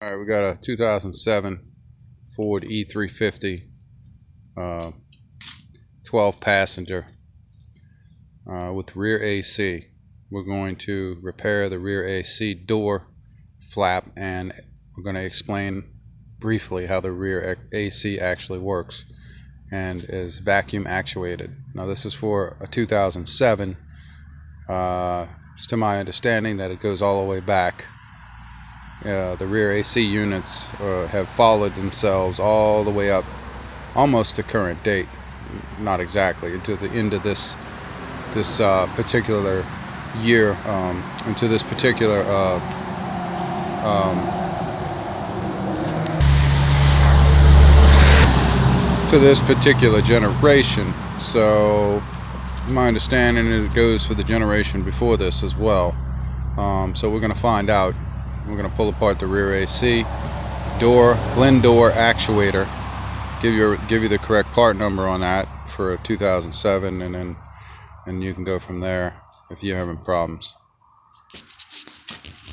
All right, we got a 2007 Ford E350, 12 passenger with rear AC. We're going to repair the rear AC door flap, and we're going to explain briefly how the rear AC actually works and is vacuum actuated. Now this is for a 2007. It's to my understanding that it goes all the way back. The rear AC units have followed themselves all the way up almost to current date, not exactly, into the end of this particular year, into this particular to this particular generation. So my understanding is it goes for the generation before this as well. So we're going to find out. We're going to pull apart the rear AC door, blend door actuator, give you the correct part number on that for a 2007, and you can go from there if you're having problems.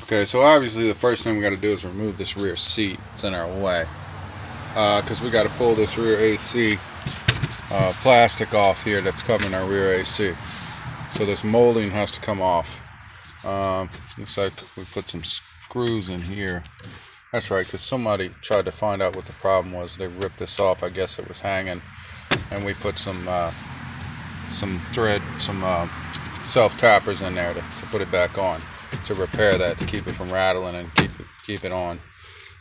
Okay, so obviously the first thing we got to do is remove this rear seat. It's in our way because we got to pull this rear AC plastic off here that's covering our rear AC. So this molding has to come off. Looks like we put some screws in here. That's right, because somebody tried to find out what the problem was. They ripped this off. I guess it was hanging, and we put some thread, some self tappers in there to put it back on, to repair that, to keep it from rattling and keep it on.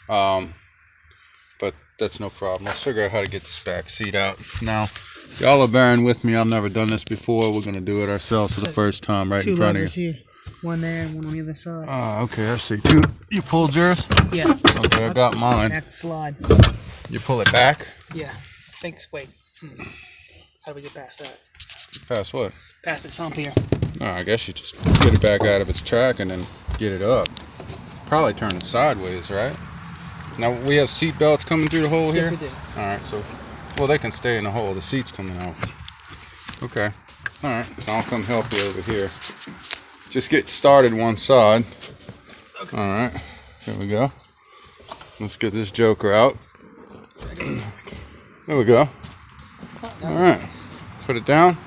But that's no problem. Let's figure out how to get this back seat out. Now, y'all are bearing with me. I've never done this before. We're gonna do it ourselves for the first time, right in front of you. Here. One there and one on the other side. Oh, okay, I see. You pulled yours? Yeah. Okay, I got mine. Back slide. You pull it back? Yeah. Thanks. Wait. How do we get past that? Past what? Past this hump here. Oh, I guess you just get it back out of its track and then get it up. Probably turn it sideways, right? Now, we have seat belts coming through the hole here? Yes, we do. Alright, so, well, they can stay in the hole. The seat's coming out. Okay. Alright, I'll come help you over here. Just get started one side. Okay. Alright, here we go. Let's get this joker out. There we go. Alright, put it down.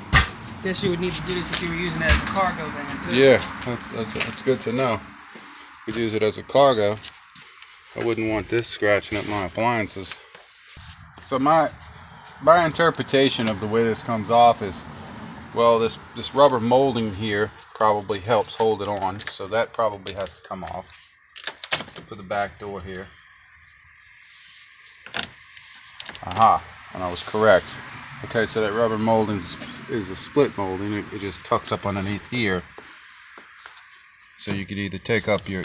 Guess you would need to do this if you were using it as a cargo van too. Yeah, that's good to know. Could use it as a cargo. I wouldn't want this scratching up my appliances. So my interpretation of the way this comes off is, well, this rubber molding here probably helps hold it on, so that probably has to come off for the back door here. Aha, and I was correct. Okay, so that rubber molding is a split molding. It just tucks up underneath here, so you could either take up your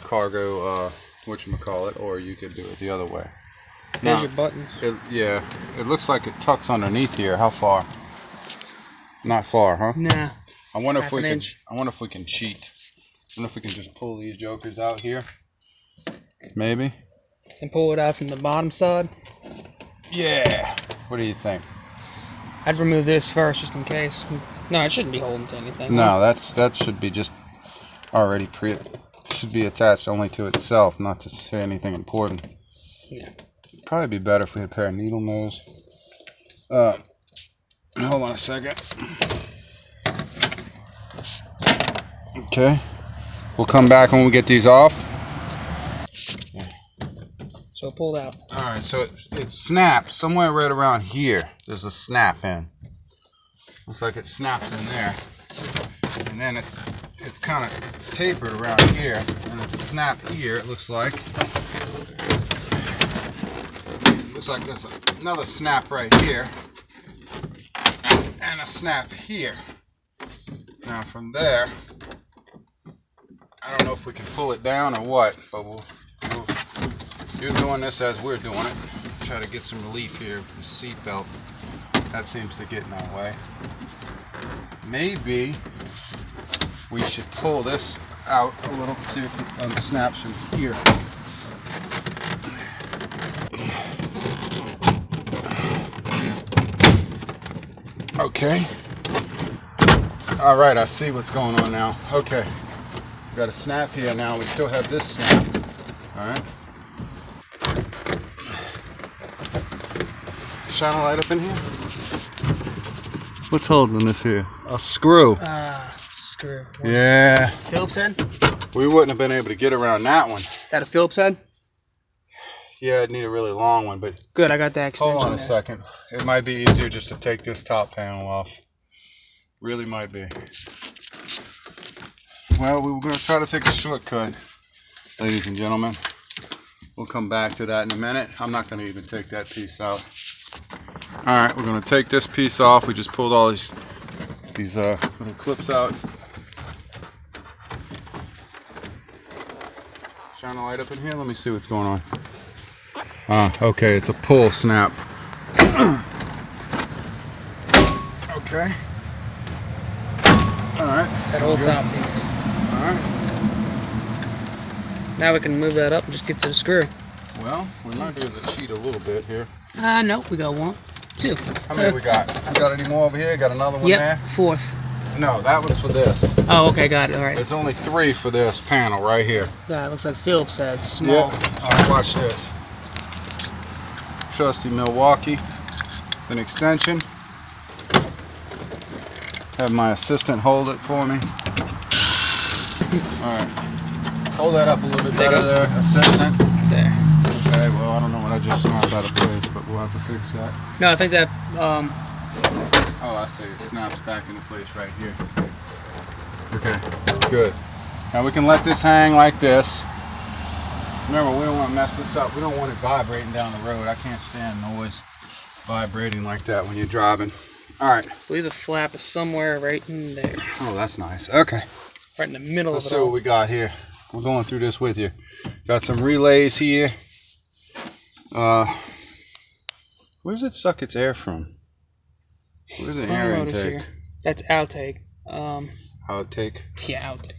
cargo whatchamacallit, or you could do it the other way. There's your buttons. Yeah, it looks like it tucks underneath here. How far? Not far, huh? Nah. I wonder if we can. Inch. I wonder if we can cheat. I wonder if we can just pull these jokers out here. Maybe. And pull it out from the bottom side. Yeah. What do you think? I'd remove this first, just in case. No, it shouldn't be holding to anything. No, that should be just already should be attached only to itself, not to say anything important. Yeah. Probably be better if we had a pair of needle nose. Hold on a second. Okay. We'll come back when we get these off. So pull it out. Alright, so it snaps somewhere right around here. There's a snap in. Looks like it snaps in there. And then it's kind of tapered around here. And it's a snap here, it looks like. Looks like there's another snap right here. And a snap here. Now from there, I don't know if we can pull it down or what, but you're doing this as we're doing it. Try to get some relief here with the seat belt. That seems to get in our way. Maybe we should pull this out a little, see if it unsnaps from here. Okay. All right, I see what's going on now. Okay. got a snap here now. We still have this snap. Alright. Shine a light up in here. What's holding this here? A screw. Screw. Yeah. Phillips head? We wouldn't have been able to get around that one. Is that a Phillips head? Yeah, I'd need a really long one, but... Good, I got that extension. Hold on a second. It might be easier just to take this top panel off. Really might be. Well, we were going to try to take a shortcut, ladies and gentlemen. We'll come back to that in a minute. I'm not going to even take that piece out. Alright, we're going to take this piece off. We just pulled all these little clips out. Shine a light up in here. Let me see what's going on. Okay, it's a pull snap. Okay. Alright. That whole top piece. Alright. Now we can move that up and just get to the screw. Well, we might be able to cheat a little bit here. No, we got 1, 2. How many we got? We got any more over here? Got another one there? Yep, 4th. No, that one's for this. Oh, okay, got it. All right. It's only 3 for this panel right here. Yeah, it looks like Phillips head. Small. Yep. Alright, watch this. Trusty Milwaukee. An extension. Have my assistant hold it for me. Alright. Hold that up a little bit better there, assistant. There. Okay, well, I don't know what I just snapped out of place, but we'll have to fix that. No, I think that, Oh, I see. It snaps back into place right here. Okay, good. Now we can let this hang like this. Remember, we don't want to mess this up. We don't want it vibrating down the road. I can't stand noise vibrating like that when you're driving. All right. I believe the flap is somewhere right in there. Oh, that's nice. Okay. Right in the middle Let's of it see all. what we got here. We're going through this with you. Got some relays here. Where's it suck its air from? Where's the air intake? Here. That's outtake. Outtake? Yeah, outtake.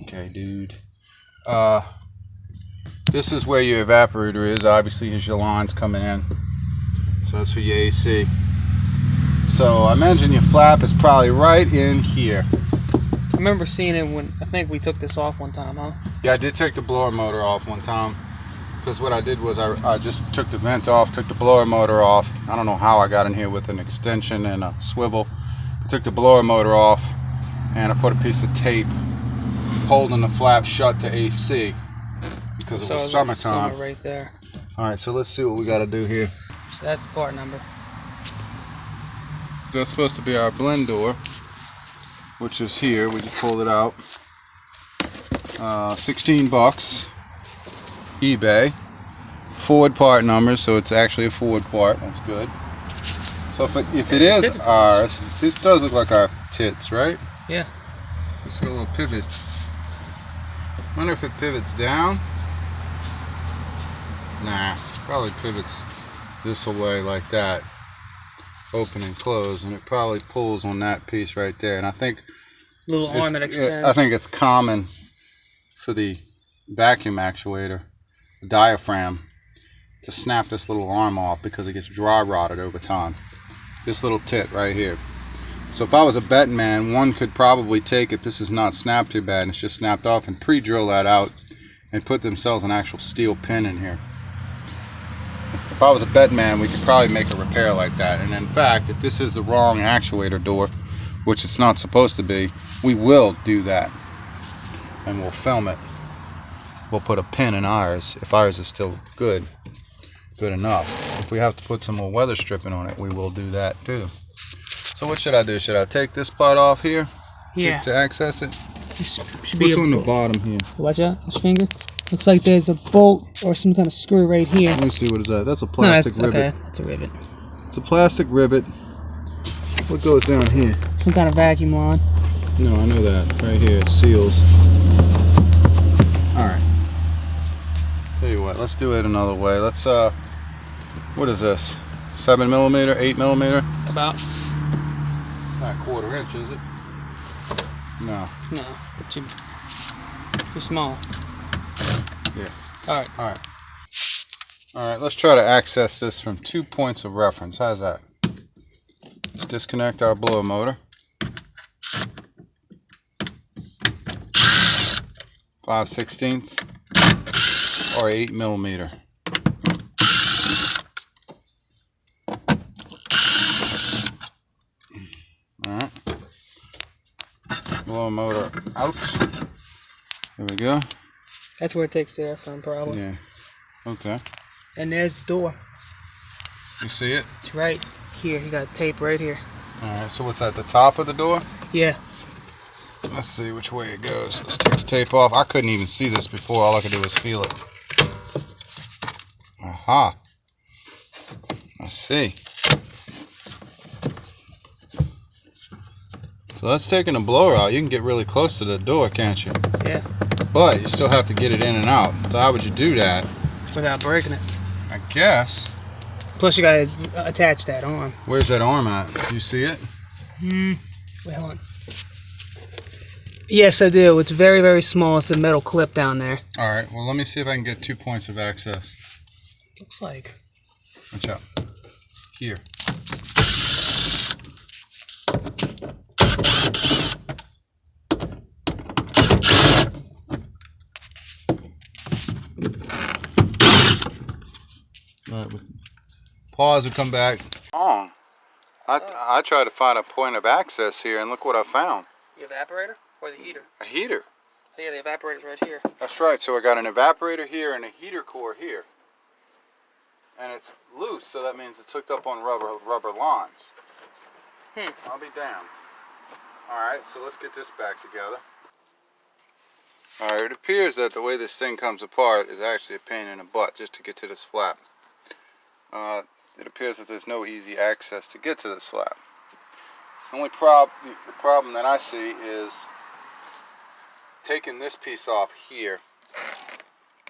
Okay, dude. This is where your evaporator is. Obviously, here's your lines coming in. So that's for your AC. So I imagine your flap is probably right in here. I remember seeing it when, I think we took this off one time, huh? Yeah, I did take the blower motor off one time. Because what I did was I just took the vent off, took the blower motor off. I don't know how I got in here with an extension and a swivel. I took the blower motor off and I put a piece of tape holding the flap shut to AC because it was summertime. Summer right there. Alright, so let's see what we got to do here. So that's the part number. That's supposed to be our blend door, which is here. We just pulled it out. 16 bucks. eBay. Ford part number, so it's actually a Ford part. That's good. So if it is ours, this does look like our tits, right? Yeah. Let's see a little pivot. Wonder if it pivots down. Nah, probably pivots this away like that. Open and close, and it probably pulls on that piece right there. And I think Little arm that extends. I think it's common for the vacuum actuator, the diaphragm, to snap this little arm off because it gets dry rotted over time. This little tit right here. So if I was a betting man, one could probably take, if this is not snapped too bad and it's just snapped off, and pre-drill that out and put themselves an actual steel pin in here. If I was a bet man, we could probably make a repair like that. And in fact, if this is the wrong actuator door, which it's not supposed to be, we will do that. And we'll film it. We'll put a pin in ours, if ours is still good enough. If we have to put some more weather stripping on it, we will do that too. So what should I do? Should I take this part off here? Yeah. To access it? Should be What's on the bottom here? Watch out, this finger. Looks like there's a bolt or some kind of screw right here. Let me see, what is that? That's a plastic rivet. Okay, that's a rivet. It's a plastic rivet. What goes down here? Some kind of vacuum line. No, I know that. Right here, it seals. Alright. Tell you what, let's do it another way. Let's, what is this? 7mm, 8mm? About. Not a 1/4 inch, is it? No. No, too small. Yeah. Alright. Alright. Alright, let's try to access this from 2 points of reference. How's that? Let's disconnect our blower motor. 5/16 or 8mm. Alright. Blow motor out. There we go. That's where it takes the air from, probably. Yeah. Okay. And there's the door. You see it? It's right here. You got tape right here. Alright, so what's at the top of the door? Yeah. Let's see which way it goes. Let's take the tape off. I couldn't even see this before. All I could do was feel it. Aha. I see. So that's taking the blower out. You can get really close to the door, can't you? Yeah. But you still have to get it in and out. So how would you do that? Without breaking it. I guess. Plus you gotta attach that arm. Where's that arm at? Do you see it? Wait, hold on. Yes, I do. It's very, very small. It's a metal clip down there. Alright, well let me see if I can get 2 points of access. Looks like. Watch out. Here. Alright, pause and come back. I tried to find a point of access here and look what I found. The evaporator or the heater? A heater. Yeah, the evaporator's right here. That's right, so I got an evaporator here and a heater core here. And it's loose, so that means it's hooked up on rubber lines. I'll be damned. Alright, so let's get this back together. Alright, it appears that the way this thing comes apart is actually a pain in the butt just to get to this flap. It appears that there's no easy access to get to this flap. The only the problem that I see is taking this piece off here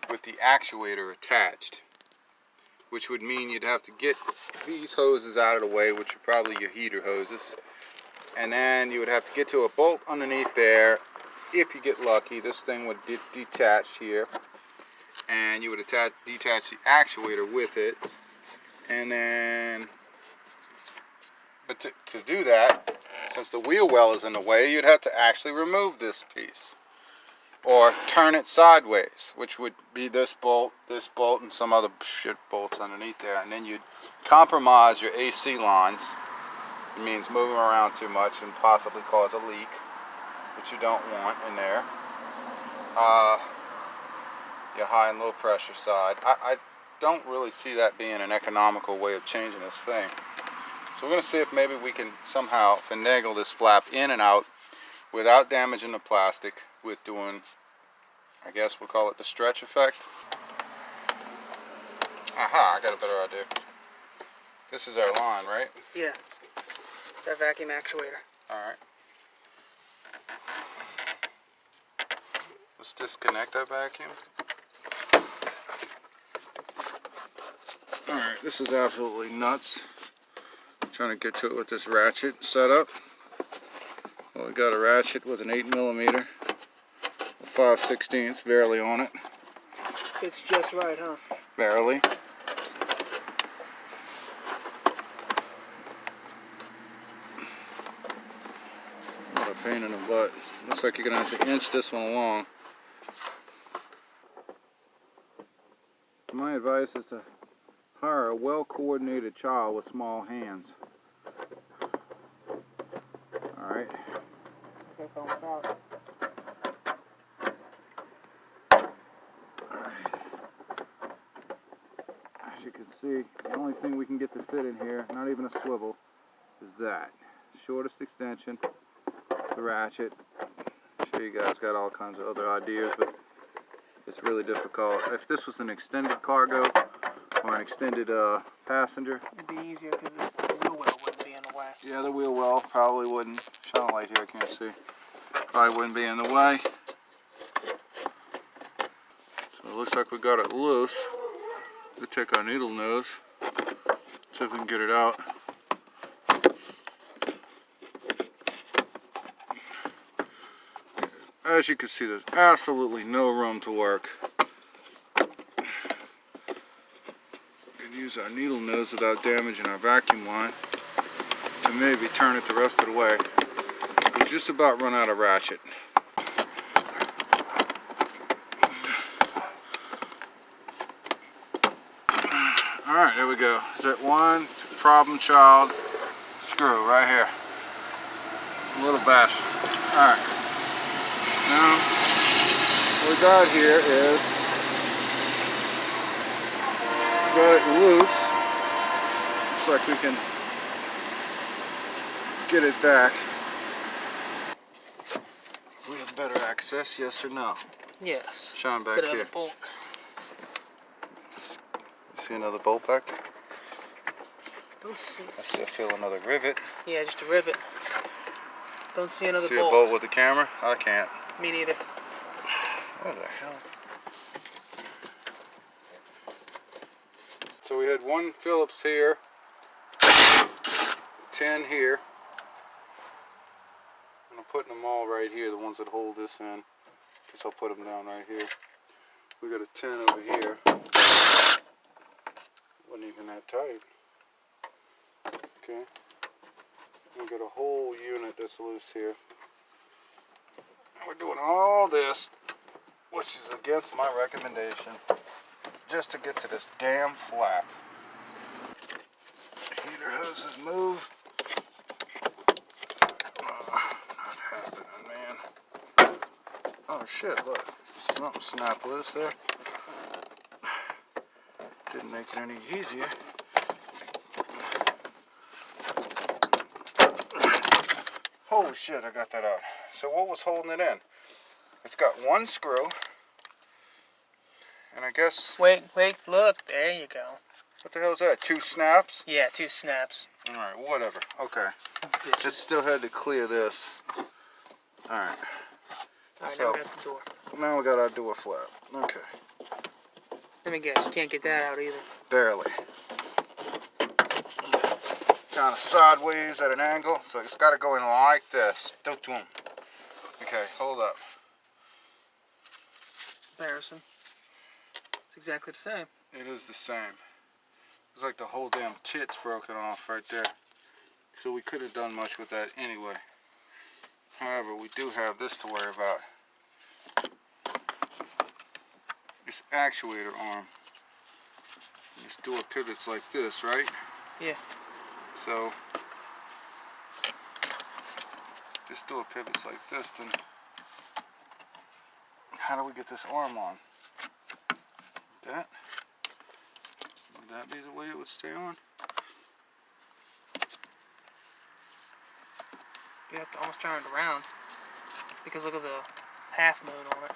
with the actuator attached, which would mean you'd have to get these hoses out of the way, which are probably your heater hoses, and then you would have to get to a bolt underneath there. If you get lucky, this thing would detach here, and you would detach the actuator with it, and then, but to do that, since the wheel well is in the way, you'd have to actually remove this piece or turn it sideways, which would be this bolt, and some other shit bolts underneath there, and then you'd compromise your AC lines. It means moving around too much and possibly cause a leak, which you don't want in there. Your high and low pressure side. I don't really see that being an economical way of changing this thing. So we're going to see if maybe we can somehow finagle this flap in and out without damaging the plastic with doing, I guess we'll call it the stretch effect. Aha, I got a better idea. This is our line, right? Yeah. It's our vacuum actuator. Alright. Let's disconnect our vacuum. Alright, this is absolutely nuts. I'm trying to get to it with this ratchet setup. Well, we got a ratchet with an 8mm, 5/16 barely on it. It's just right, huh? Barely. What a pain in the butt. Looks like you're going to have to inch this one along. My advice is to hire a well-coordinated child with small hands. Alright. It's almost out. As you can see, the only thing we can get to fit in here, not even a swivel, is that. Shortest extension, the ratchet. I'm sure you guys got all kinds of other ideas, but it's really difficult. If this was an extended cargo or an extended passenger, It'd be easier because the wheel well wouldn't be in the way. yeah, the wheel well probably wouldn't. Shine a light here, I can't see. Probably wouldn't be in the way. So it looks like we got it loose. We'll take our needle nose, see if we can get it out. As you can see, there's absolutely no room to work. We can use our needle nose without damaging our vacuum line to maybe turn it the rest of the way. We've just about run out of ratchet. Alright, there we go. Is that one problem child screw right here. A little bash. Alright. Now, what we got here is, we got it loose. Looks like we can get it back. We have better access, yes or no? Yes. Shine back To the here. other bolt. See another bolt back there? Don't see. I still feel another rivet. Yeah, just a rivet. Don't see another See bolt. a bolt with the camera? I can't. Me neither. What the hell? So we had one Phillips here, 10 here. I'm putting them all right here, the ones that hold this in. Guess I'll put them down right here. We got a 10 over here. Wasn't even that tight. Okay. We got a whole unit that's loose here. And we're doing all this, which is against my recommendation, just to get to this damn flap. Heater hoses move. Not happening, man. Oh shit, look. Something snapped loose there. Didn't make it any easier. Holy shit, I got that out. So what was holding it in? It's got one screw. And I guess... Wait, look. There you go. What the hell is that? 2 snaps? Yeah, 2 snaps. Alright, whatever. Okay. It still had to clear this. Alright. Alright, So, now we got the door. now we got our door flap. Okay. Let me guess, you can't get that out either. Barely. Kind of sideways at an angle, so it's got to go in like this. Okay, hold up. Comparison. It's exactly the same. It is the same. It's like the whole damn tit's broken off right there. So we could have done much with that anyway. However, we do have this to worry about. This actuator arm. This door pivots like this, right? Yeah. So, this door pivots like this, then how do we get this arm on? That? Would that be the way it would stay on? You have to almost turn it around. Because look at the half moon on it.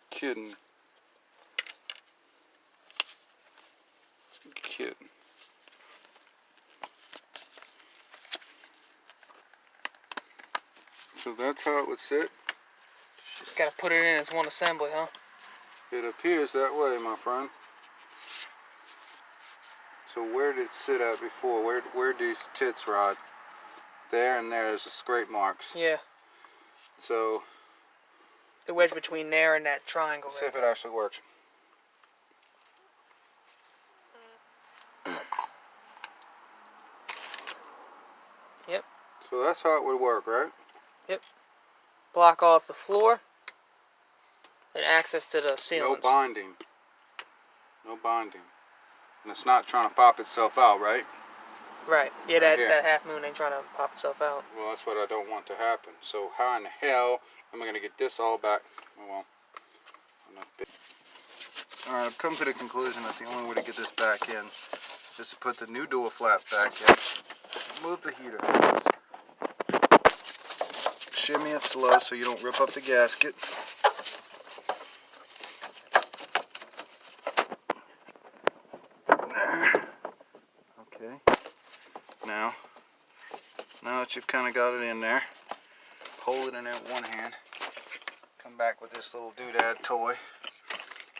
Kidding. Kidding. So that's how it would sit. Gotta put it in as one assembly, huh? It appears that way, my friend. So where did it sit at before? Where these tits rod? There and there is the scrape marks. Yeah. So The wedge between there and that triangle. let's see if it actually works. Yep. So that's how it would work, right? Yep. Block off the floor and access to the ceilings. No bonding. No bonding. And it's not trying to pop itself out, right? Right. Yeah, that, Yeah. that half moon ain't trying to pop itself out. Well, that's what I don't want to happen. So how in the hell am I going to get this all back? Oh, well, I'm not big. All right, I've come to the conclusion that the only way to get this back in is to put the new door flap back in. Move the heater. Shimmy it slow so you don't rip up the gasket. Okay. Now that you've kind of got it in there, hold it in there with one hand. Come back with this little doodad toy.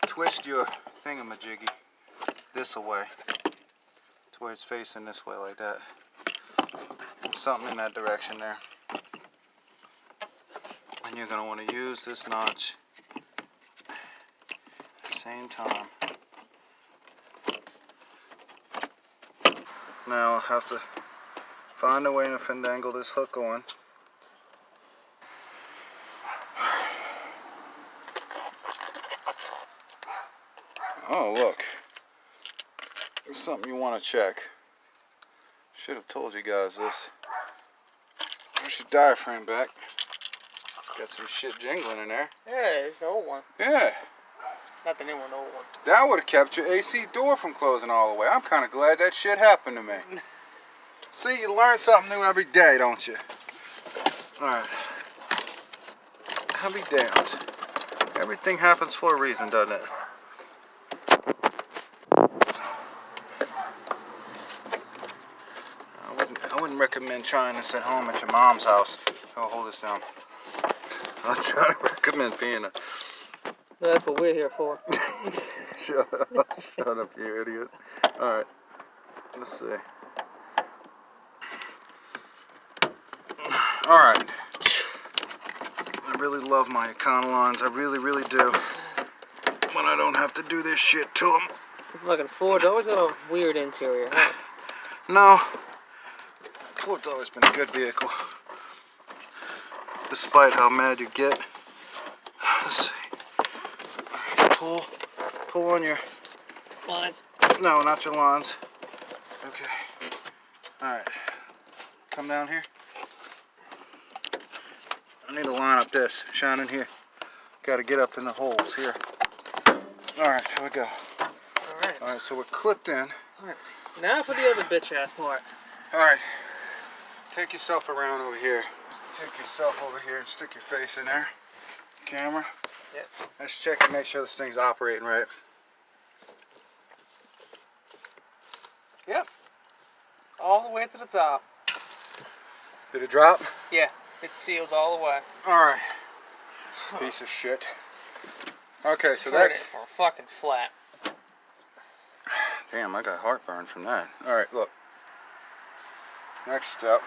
Twist your thingamajiggy this way to where it's facing this way like that. Something in that direction there. And you're going to want to use this notch at the same time. Now I'll have to find a way to finagle this hook on. Oh, look. There's something you want to check. Should have told you guys this. Push your diaphragm back. Got some shit jingling in there. Yeah, it's the old one. Yeah. Not the new one, the old one. That would have kept your AC door from closing all the way. I'm kind of glad that shit happened to me. See, you learn something new every day, don't you? Alright. I'll be damned. Everything happens for a reason, doesn't it? I wouldn't recommend trying this at home at your mom's house. I'll hold this down. I'll try to recommend being a... That's what we're here for. Shut up. Shut up, you idiot. Alright. Let's see. Alright. I really love my Econolines. I really, really do. When I don't have to do this shit to them. Fucking Ford always got a weird interior, huh? No. Ford's always been a good vehicle. Despite how mad you get. Let's see. Pull on your... Lines. No, not your lines. Okay. Alright. Come down here. I need to line up this. Shine in here. Got to get up in the holes here. Alright, here we go. Alright. Alright, so we're clipped in. Alright. Now for the other bitch ass part. Alright. Take yourself around over here. Take yourself over here and stick your face in there. Camera. Yep. Let's check and make sure this thing's operating right. Yep. All the way to the top. Did it drop? Yeah. It seals all the way. Alright. Piece of shit. Okay, so Heard that's... it for a fucking flat. Damn, I got heartburn from that. Alright, look. Next step.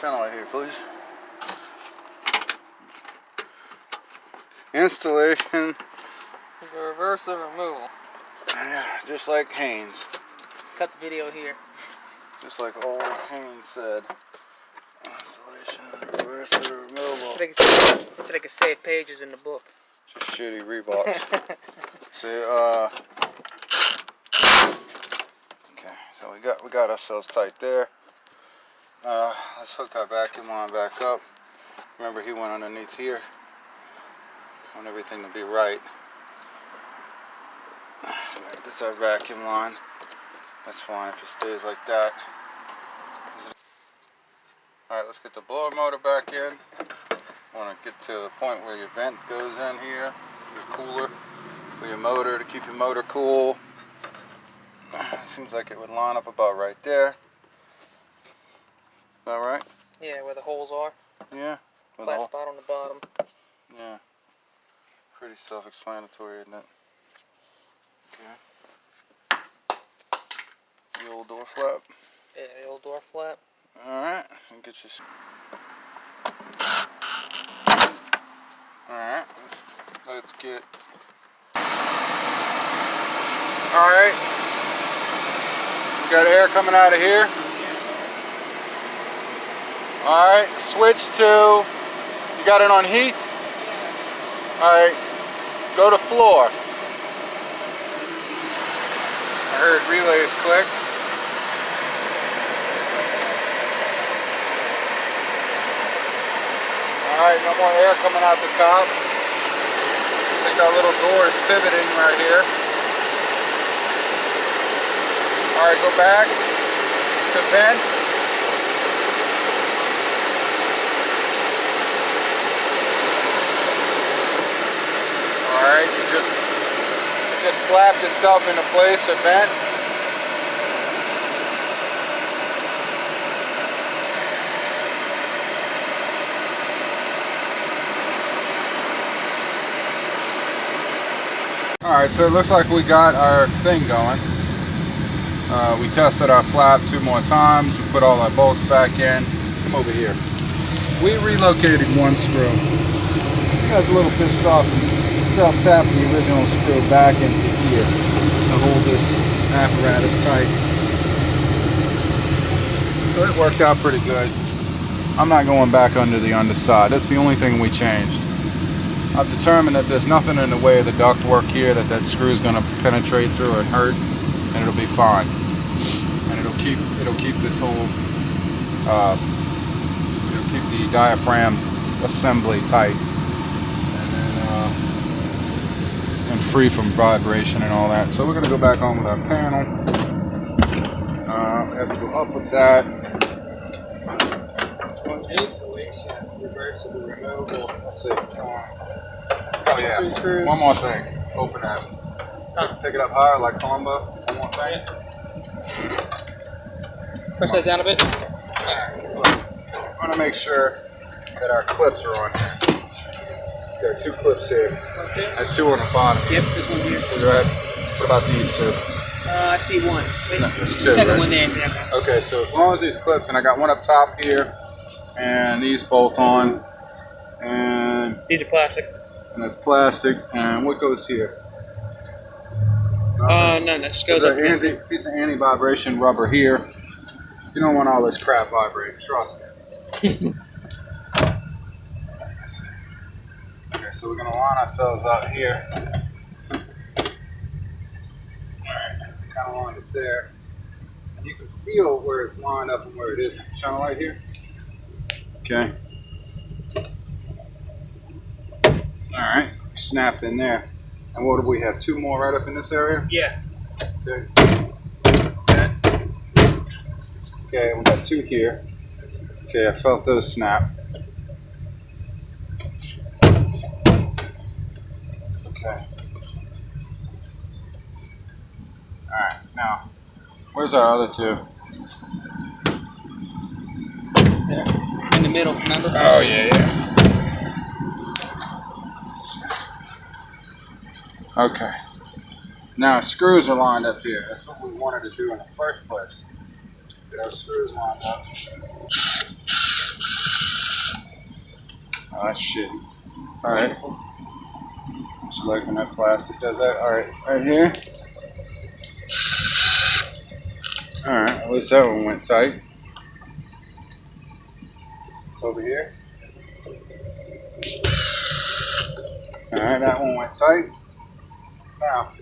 Shine a light here, please. Installation. The reverse of removal. Yeah, just like Haynes. Cut the video here. Just like old Haynes said. Installation, reverse of removal. So they can save pages in the book. Just shitty Reeboks. See, okay, so we got ourselves tight there. Let's hook our vacuum line back up. Remember, he went underneath here. I want everything to be right. That's our vacuum line. That's fine if it stays like that. Alright, let's get the blower motor back in. I want to get to the point where your vent goes in here, your cooler for your motor to keep your motor cool. Seems like it would line up about right there. Is that right? Yeah, where the holes are. Yeah. Flat spot on the bottom. Yeah. Pretty self-explanatory, isn't it? Okay. The old door flap. Yeah, the old door flap. Alright, and get you. Alright, let's get. Alright, we got air coming out of here. Alright, switch to. You got it on heat? Alright, go to floor. I heard relays click. Alright, no more air coming out the top. I think our little door is pivoting right here. Alright, go back to vent. Alright, it just slapped itself into place at vent. Alright, so it looks like we got our thing going. We tested our flap 2 more times. We put all our bolts back in. Come over here. We relocated one screw. I got a little pissed off and self-tapped the original screw back into here to hold this apparatus tight. So it worked out pretty good. I'm not going back under the underside. That's the only thing we changed. I've determined that there's nothing in the way of the ductwork here that screw is going to penetrate through and hurt, and it'll be fine. And it'll keep this whole it'll keep the diaphragm assembly tight, and free from vibration and all that. So we're going to go back on with our panel. We have to go up with that. Installations, reversible removal. Let's see. Oh yeah. One more thing. Open that. Pick it up higher like Columbo. One more thing. Press that down a bit. I want to make sure that our clips are on here. There are 2 clips here. Okay. And 2 on the bottom. Yep, this one here. Go ahead. What about these 2? I see 1. Wait, no, there's 2. second right? one there. Yeah. Okay, so as long as these clips, and I got one up top here, and these bolt on, and These are plastic. that's plastic, and what goes here? No, that just goes up. There's a piece of anti-vibration rubber here. You don't want all this crap vibrating, trust me. Okay, so we're going to line ourselves out here. Alright, kind of lined it there. And you can feel where it's lined up and where it isn't. Shine a light here. Okay. Alright, snapped in there. And what do we have? 2 more right up in this area? Yeah. Okay. Okay, we got 2 here. Okay, I felt those snap. Okay. Alright, now, where's our other 2? There. In the middle, remember? Oh, yeah. Okay. Now, screws are lined up here. That's what we wanted to do in the first place. Get our screws lined up. Oh, that's shitty. Alright. Just like when that plastic does that. Alright, right here. Alright, at least that one went tight. Over here. Alright, that one went tight. Now,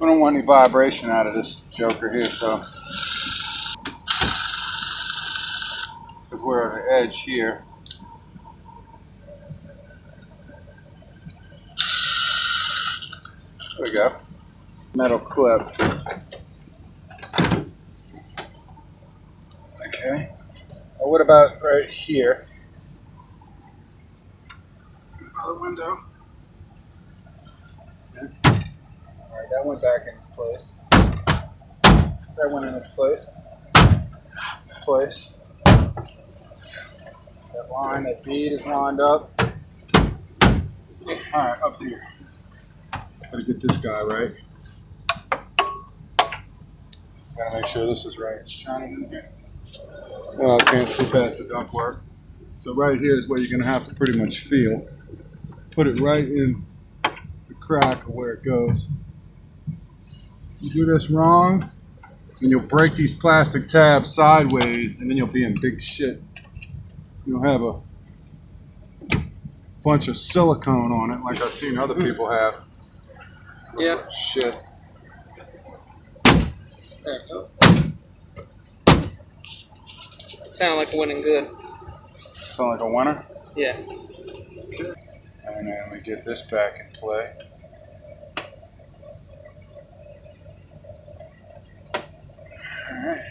we don't want any vibration out of this joker here, so. Because we're at the edge here. There we go. Metal clip. Okay. Well, what about right here? Another window. Okay. Alright, that went back in its place. That went in its place. That line, that bead is lined up. Alright, up here. Gotta get this guy right. Gotta make sure this is right. Shining in here. Well, I can't see past the ductwork. So right here is where you're gonna have to pretty much feel. Put it right in the crack of where it goes. You do this wrong, and you'll break these plastic tabs sideways, and then you'll be in big shit. You'll have a bunch of silicone on it, like I've seen other people have. Yeah. Like shit. There you go. Sound like winning good. Sound like a winner? Yeah. And then we get this back in play. Alright.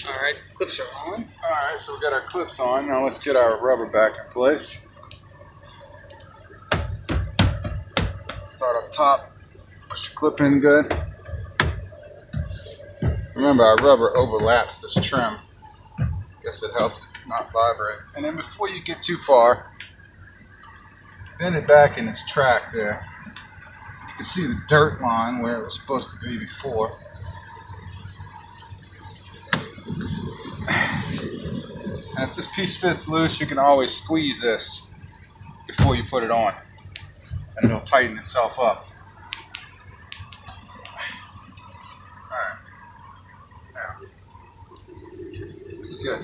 Alright, clips are on. Alright, so we got our clips on. Now let's get our rubber back in place. Start up top. Push your clip in good. Remember, our rubber overlaps this trim. Guess it helps it not vibrate. And then before you get too far, bend it back in its track there. You can see the dirt line where it was supposed to be before. And if this piece fits loose, you can always squeeze this before you put it on, and it'll tighten itself up. Alright. Now, it's good.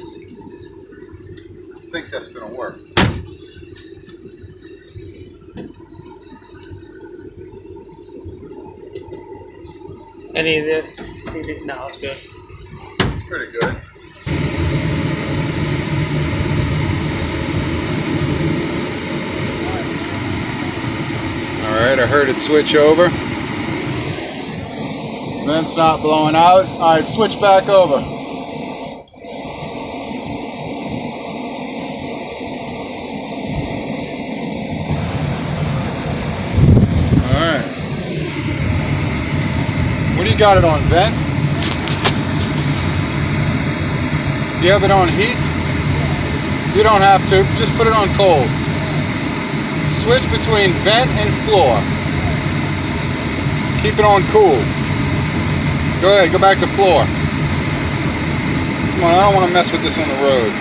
I think that's going to work. Any of this? No, it's good. Pretty good. Alright, I heard it switch over. Vent's not blowing out. Alright, switch back over. Alright. What do you got it on, vent? You have it on heat? You don't have to, just put it on cold. Switch between vent and floor. Keep it on cool. Go ahead, go back to floor. Come on, I don't want to mess with this on the road.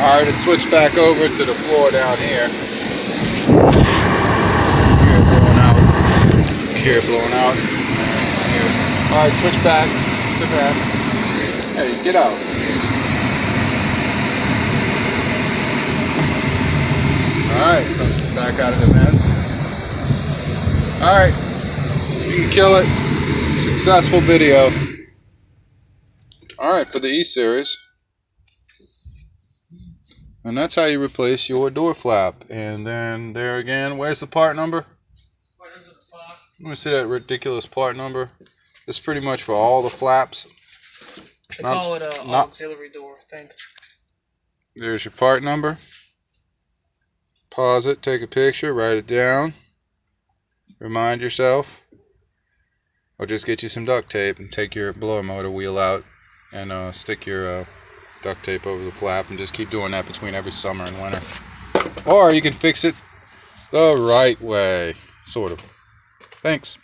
Alright, it switched back over to the floor down here. Gear blowing out. Gear blowing out. Alright, switch back to that. Hey, get out. Alright, comes back out of the vents. Alright, you can kill it. Successful video. Alright, for the E-Series. And that's how you replace your door flap. And then there again, where's the part number? Let me see that ridiculous part number. It's pretty much for all the flaps. They call it an auxiliary door, I think. There's your part number. Pause it, take a picture, write it down. Remind yourself. Or just get you some duct tape and take your blower motor wheel out and stick your duct tape over the flap and just keep doing that between every summer and winter. Or you can fix it the right way, sort of. Thanks.